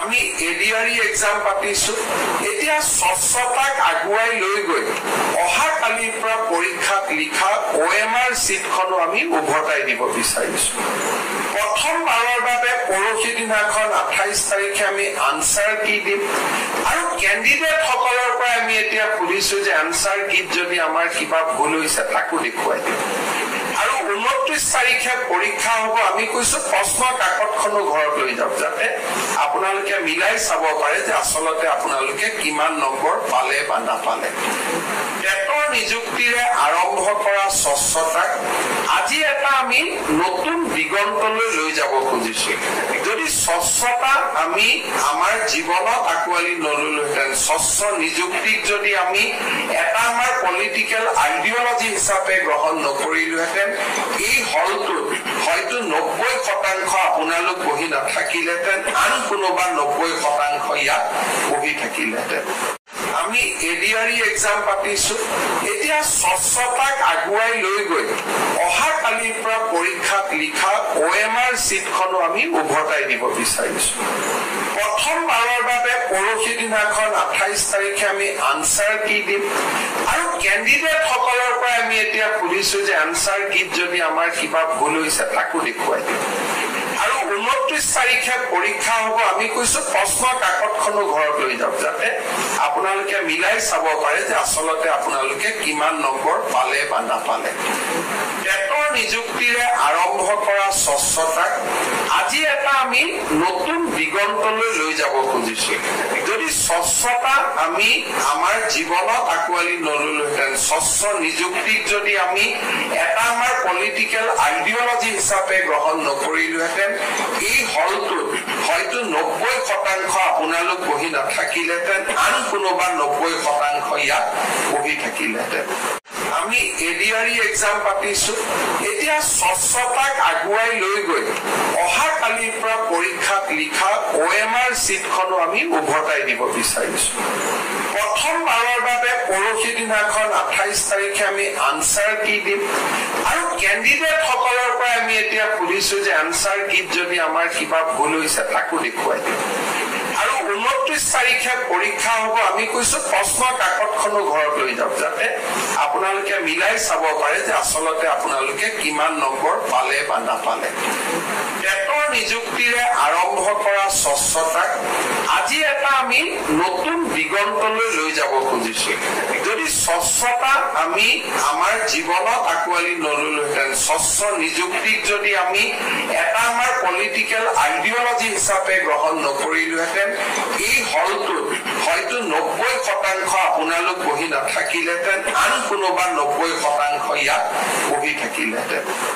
আমি ADRE exam পাতিছো এতিয়া স্বচ্ছতাক আগুৱাই লৈ গৈ অহা কালিৰ পৰা পৰীক্ষাত লিখা ওএমআৰ সিটখনো আমি উভতাই দিব বিচাৰিছো প্ৰথমবাৰৰ বাবে পৰহি দিনাখন 28 তাৰিখে আমি আনসাৰ কি দিম আৰু ক্যান্ডিডেট সকলৰ পৰা আমি এতিয়া পুলিছো যে আনসাৰ কি যদি আমাৰ কিবা ভুল হৈছে তাকো দেখুৱাই দিম আৰু 29 তাৰিখে পৰীক্ষা হ'ব আমি কৈছো প্ৰশ্ন কাকতখনো ঘৰত লৈ যাওক যাতে আপোনালোকে মিলাই চাব পাৰে যে আসলতে আপোনালোকে কিমান নম্বৰ পালে বা নাপালে টেটৰ নিযুক্তিৰে আৰম্ভ কৰা স্বচ্ছতাক আজি এটা আমি নতুন দিগন্তলৈ লৈ যাব খুজিছো যদি স্বচ্ছতা আমি আমাৰ জীৱনত আকোৱালি নললোহেঁতেন স্বচ্ছ নিযুক্তিক যদি আমি এটা আমাৰ পলিটিক্যাল আইডিঅলজি হিচাপে গ্ৰহণ নকৰিলোহেঁতেন এই হলটো হয়তো 90% আপোনালোক বহি নাথাকিলেহেঁতেন আন কোনোবা 90% ইয়াত বহি থাকিলেহেঁতেন আমি এডিআরই এক্সাম পাতিছো এতিয়া স্বচ্ছতাক আগুৱাই লৈ গৈ অহা কালিৰ পৰা পৰীক্ষাত লিখা ওএমআৰ সিটখনো আমি উভতাই দিব বিচাৰিছো প্ৰথমবাৰৰ বাবে পৰহি দিনাখন 28 তাৰিখে আমি আনসাৰ কি দিম আৰু ক্যান্ডিডেট সকলৰ পৰা আমি এতিয়া পুলিছো যে আনসাৰ কি যদি আমাৰ কিবা ভুল হৈছে তাকো দেখুৱাই দিম আৰু 29 তাৰিখে পৰীক্ষা হ'ব আমি কৈছো প্ৰশ্ন কাকতখনো ঘৰত লৈ যাওক যাতে আপোনালোকে মিলাই চাব পাৰে যে আসলতে আপোনালোকে কিমান নম্বৰ পালে বা নাপালে টেটৰ নিযুক্তিৰে আৰম্ভ কৰা স্বচ্ছতাক আজি এটা আমি নতুন দিগন্তলৈ লৈ যাব খুজিছো যদি স্বচ্ছতা আমি আমাৰ জীৱনত আকোৱালি নললোহেঁতেন স্বচ্ছ নিযুক্তিক যদি আমি এটা আমাৰ পলিটিক্যাল আইডিঅলজি হিচাপে গ্ৰহণ নকৰিলোহেঁতেন এই হলটো হয়তো 90% আপোনালোক বহি নাথাকিলেহেঁতেন আন কোনোবা 90% ইয়াত বহি থাকিলেহেঁতেন আমি এডিআরই এক্সাম পাতিছো এতিয়া স্বচ্ছতাক আগুৱাই লৈ গৈ অহা কালিৰ পৰা পৰীক্ষাত লিখা ওএমআৰ সিটখনো আমি উভতাই দিব বিচাৰিছো প্ৰথমবাৰৰ বাবে পৰহি দিনাখন 28 তাৰিখে আমি আনসাৰ কি দিম আৰু ক্যান্ডিডেট সকলৰ পৰা আমি এতিয়া পুলিছো যে আনসাৰ কি যদি আমাৰ কিবা ভুল হৈছে তাকো দেখুৱাই দিম আৰু 29 তাৰিখে পৰীক্ষা হ'ব আমি কৈছো প্ৰশ্ন কাকতখনো ঘৰত লৈ যাওক যাতে আপোনালোকে মিলাই চাব পাৰে যে আসলতে আপোনালোকে কিমান নম্বৰ পালে বা নাপালে টেটৰ নিযুক্তিৰে আৰম্ভ কৰা স্বচ্ছতাক আজি এটা আমি নতুন দিগন্তলৈ লৈ যাব খুজিছো যদি স্বচ্ছতা আমি আমাৰ জীৱনত আকোৱালি নললোহেঁতেন স্বচ্ছ নিযুক্তিক যদি আমি এটা আমাৰ পলিটিক্যাল আইডিঅলজি হিচাপে গ্ৰহণ নকৰিলোহেঁতেন এই হলটো হয়তো 90% আপোনালোক বহি নাথাকিলেহেঁতেন আন কোনোবা 90% ইয়াত বহি থাকিলেহেঁতেন